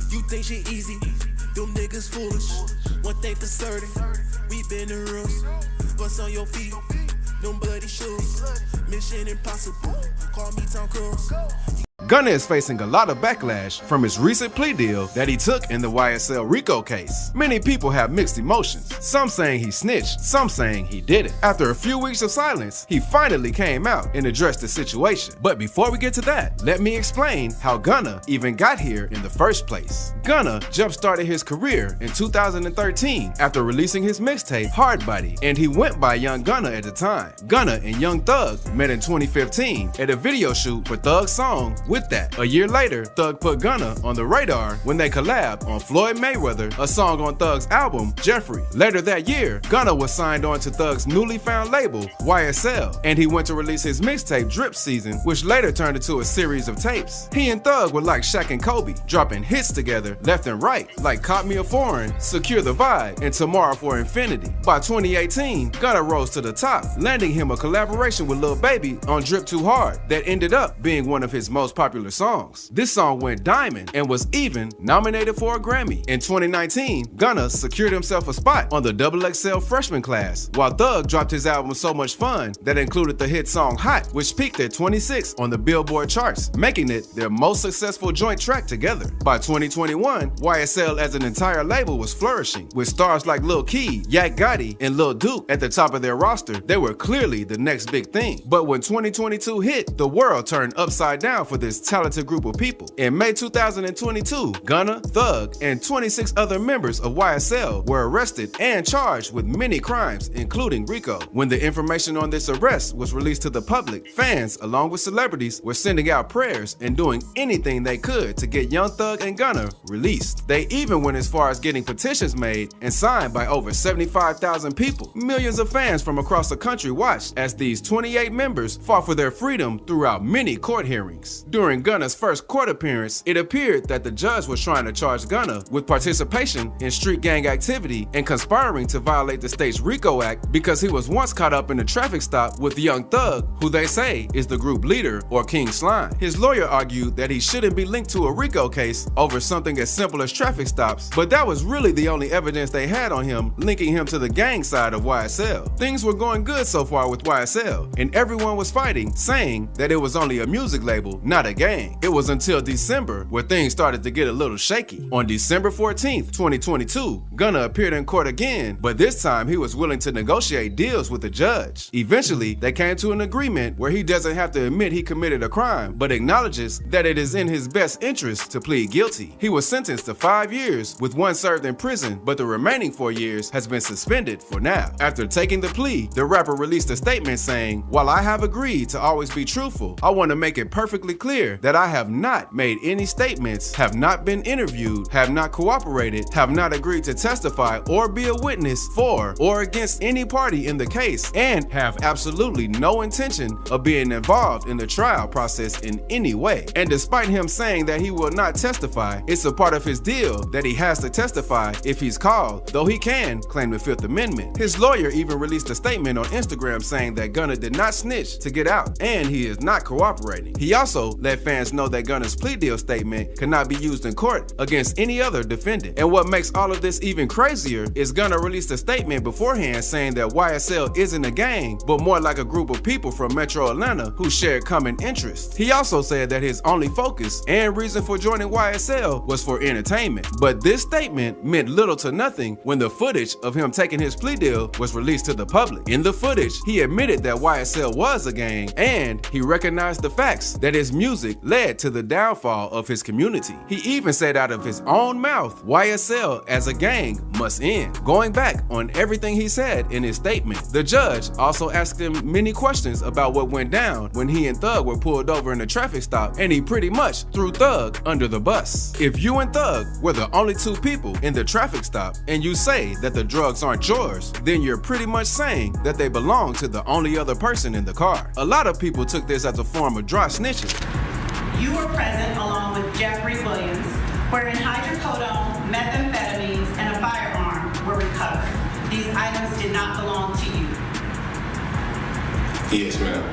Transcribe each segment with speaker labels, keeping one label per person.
Speaker 1: You think shit easy? Them niggas foolish. One thing for certain, we been the rules. What's on your feet? Them bloody shoes. Mission impossible. Call me Tom Cruise.
Speaker 2: Gunna is facing a lot of backlash from his recent plea deal that he took in the YSL RICO case. Many people have mixed emotions, some saying he snitched, some saying he didn't. After a few weeks of silence, he finally came out and addressed the situation. But before we get to that, let me explain how Gunna even got here in the first place. Gunna jump-started his career in 2013 after releasing his mixtape Hard Body, and he went by Young Gunna at the time. Gunna and Young Thug met in 2015 at a video shoot for Thug's song With That. A year later, Thug put Gunna on the radar when they collabed on Floyd Mayweather, a song on Thug's album Jeffrey. Later that year, Gunna was signed on to Thug's newly found label YSL, and he went to release his mixtape Drip Season, which later turned into a series of tapes. He and Thug were like Shaq and Kobe, dropping hits together left and right, like Caught Me a Foreign, Secure the Vibe, and Tomorrow for Infinity. By 2018, Gunna rose to the top, landing him a collaboration with Lil Baby on Drip Too Hard that ended up being one of his most popular songs. This song went diamond and was even nominated for a Grammy. In 2019, Gunna secured himself a spot on the XXL freshman class, while Thug dropped his album So Much Fun that included the hit song Hot, which peaked at 26 on the Billboard charts, making it their most successful joint track together. By 2021, YSL as an entire label was flourishing, with stars like Lil Key, Yak Gotti, and Lil Duke at the top of their roster. They were clearly the next big thing. But when 2022 hit, the world turned upside down for this talented group of people. In May 2022, Gunna, Thug, and 26 other members of YSL were arrested and charged with many crimes, including RICO. When the information on this arrest was released to the public, fans, along with celebrities, were sending out prayers and doing anything they could to get Young Thug and Gunna released. They even went as far as getting petitions made and signed by over 75,000 people. Millions of fans from across the country watched as these 28 members fought for their freedom throughout many court hearings. During Gunna's first court appearance, it appeared that the judge was trying to charge Gunna with participation in street gang activity and conspiring to violate the state's RICO Act because he was once caught up in a traffic stop with Young Thug, who they say is the group leader or King Slime. His lawyer argued that he shouldn't be linked to a RICO case over something as simple as traffic stops, but that was really the only evidence they had on him linking him to the gang side of YSL. Things were going good so far with YSL, and everyone was fighting, saying that it was only a music label, not a gang. It was until December where things started to get a little shaky. On December 14th, 2022, Gunna appeared in court again, but this time he was willing to negotiate deals with the judge. Eventually, they came to an agreement where he doesn't have to admit he committed a crime, but acknowledges that it is in his best interest to plead guilty. He was sentenced to 5 years, with 1 served in prison, but the remaining 4 years has been suspended for now. After taking the plea, the rapper released a statement saying, "While I have agreed to always be truthful, I want to make it perfectly clear that I have not made any statements, have not been interviewed, have not cooperated, have not agreed to testify or be a witness for or against any party in the case, and have absolutely no intention of being involved in the trial process in any way." And despite him saying that he will not testify, it's a part of his deal that he has to testify if he's called, though he can claim the Fifth Amendment. His lawyer even released a statement on Instagram saying that Gunna did not snitch to get out, and he is not cooperating. He also let fans know that Gunna's plea deal statement cannot be used in court against any other defendant. And what makes all of this even crazier is Gunna released a statement beforehand saying that YSL isn't a gang, but more like a group of people from Metro Atlanta who shared common interests. He also said that his only focus and reason for joining YSL was for entertainment. But this statement meant little to nothing when the footage of him taking his plea deal was released to the public. In the footage, he admitted that YSL was a gang, and he recognized the facts that his music led to the downfall of his community. He even said out of his own mouth, YSL as a gang must end, going back on everything he said in his statement. The judge also asked him many questions about what went down when he and Thug were pulled over in a traffic stop, and he pretty much threw Thug under the bus. If you and Thug were the only 2 people in the traffic stop and you say that the drugs aren't yours, then you're pretty much saying that they belong to the only other person in the car. A lot of people took this as a form of dry snitching.
Speaker 3: You were present along with Jeffrey Williams, wherein hydrocodone, methamphetamines, and a firearm were recovered. These items did not belong to you.
Speaker 4: Yes, ma'am.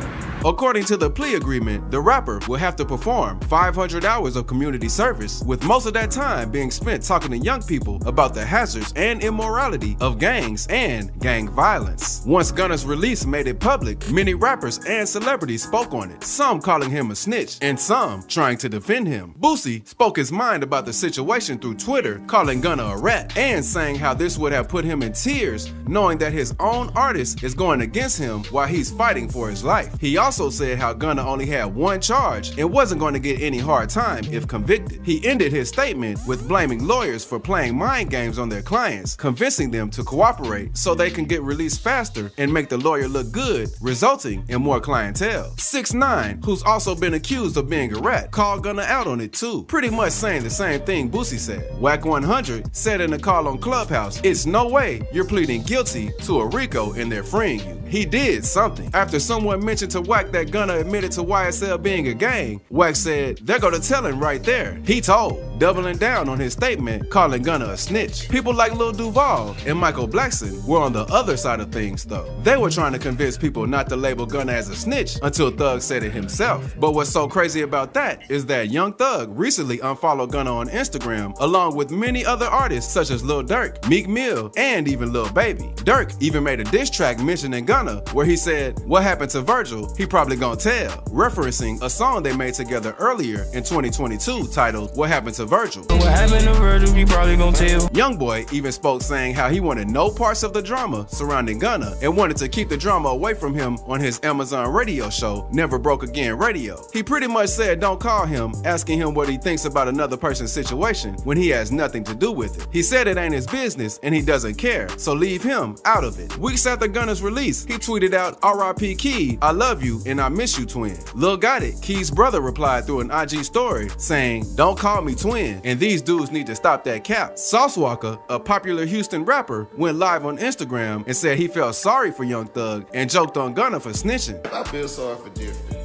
Speaker 2: According to the plea agreement, the rapper will have to perform 500 hours of community service, with most of that time being spent talking to young people about the hazards and immorality of gangs and gang violence. Once Gunna's release made it public, many rappers and celebrities spoke on it, some calling him a snitch and some trying to defend him. Boosie spoke his mind about the situation through Twitter, calling Gunna a rat and saying how this would have put him in tears knowing that his own artist is going against him while he's fighting for his life. He also said how Gunna only had one charge and wasn't going to get any hard time if convicted. He ended his statement with blaming lawyers for playing mind games on their clients, convincing them to cooperate so they can get released faster and make the lawyer look good, resulting in more clientele. 6ix9ine, who's also been accused of being a rat, called Gunna out on it too, pretty much saying the same thing Boosie said. Wack 100 said in a call on Clubhouse, "It's no way you're pleading guilty to a RICO and they're freeing you." He did something. After someone mentioned to Wack that Gunna admitted to YSL being a gang, Wack said, "They're gonna tell him right there." He told, doubling down on his statement, calling Gunna a snitch. People like Lil Duval and Michael Blackson were on the other side of things though. They were trying to convince people not to label Gunna as a snitch until Thug said it himself. But what's so crazy about that is that Young Thug recently unfollowed Gunna on Instagram, along with many other artists such as Lil Durk, Meek Mill, and even Lil Baby. Durk even made a diss track mentioning Gunna, where he said, "What happened to Virgil, he probably gonna tell," referencing a song they made together earlier in 2022 titled "What Happened to Virgil."
Speaker 4: What happened to Virgil, he probably gonna tell.
Speaker 2: Youngboy even spoke saying how he wanted no parts of the drama surrounding Gunna and wanted to keep the drama away from him on his Amazon radio show, Never Broke Again Radio. He pretty much said don't call him, asking him what he thinks about another person's situation when he has nothing to do with it. He said it ain't his business and he doesn't care, so leave him out of it. Weeks after Gunna's release, he tweeted out, "R.I.P. Key, I love you and I miss you, twin." Lil Got It, Key's brother, replied through an IG story saying, "Don't call me twin, and these dudes need to stop that cap." Sauce Walker, a popular Houston rapper, went live on Instagram and said he felt sorry for Young Thug and joked on Gunna for snitching.
Speaker 5: I feel sorry for Jeffrey.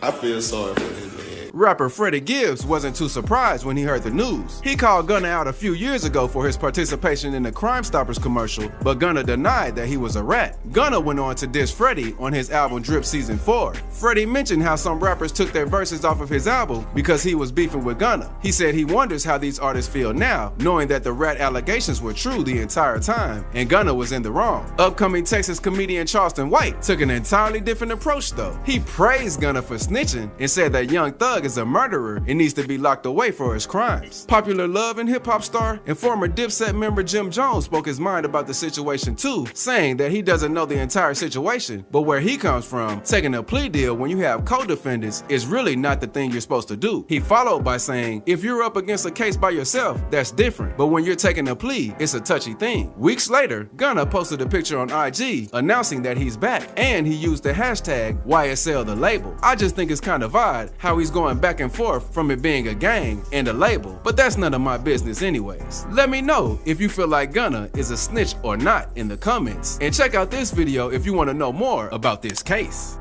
Speaker 5: I feel sorry for him, man.
Speaker 2: Rapper Freddie Gibbs wasn't too surprised when he heard the news. He called Gunna out a few years ago for his participation in the Crime Stoppers commercial, but Gunna denied that he was a rat. Gunna went on to diss Freddie on his album Drip Season 4. Freddie mentioned how some rappers took their verses off of his album because he was beefing with Gunna. He said he wonders how these artists feel now, knowing that the rat allegations were true the entire time, and Gunna was in the wrong. Upcoming Texas comedian Charleston White took an entirely different approach though. He praised Gunna for snitching and said that Young Thug is a murderer and needs to be locked away for his crimes. Popular love and hip-hop star and former Dipset member Jim Jones spoke his mind about the situation too, saying that he doesn't know the entire situation, but where he comes from, taking a plea deal when you have co-defendants is really not the thing you're supposed to do. He followed by saying, if you're up against a case by yourself, that's different, but when you're taking a plea, it's a touchy thing. Weeks later, Gunna posted a picture on IG announcing that he's back, and he used the hashtag YSL the label. I just think it's kind of odd how he's going back and forth from it being a gang and a label, but that's none of my business anyways. Let me know if you feel like Gunna is a snitch or not in the comments, and check out this video if you want to know more about this case.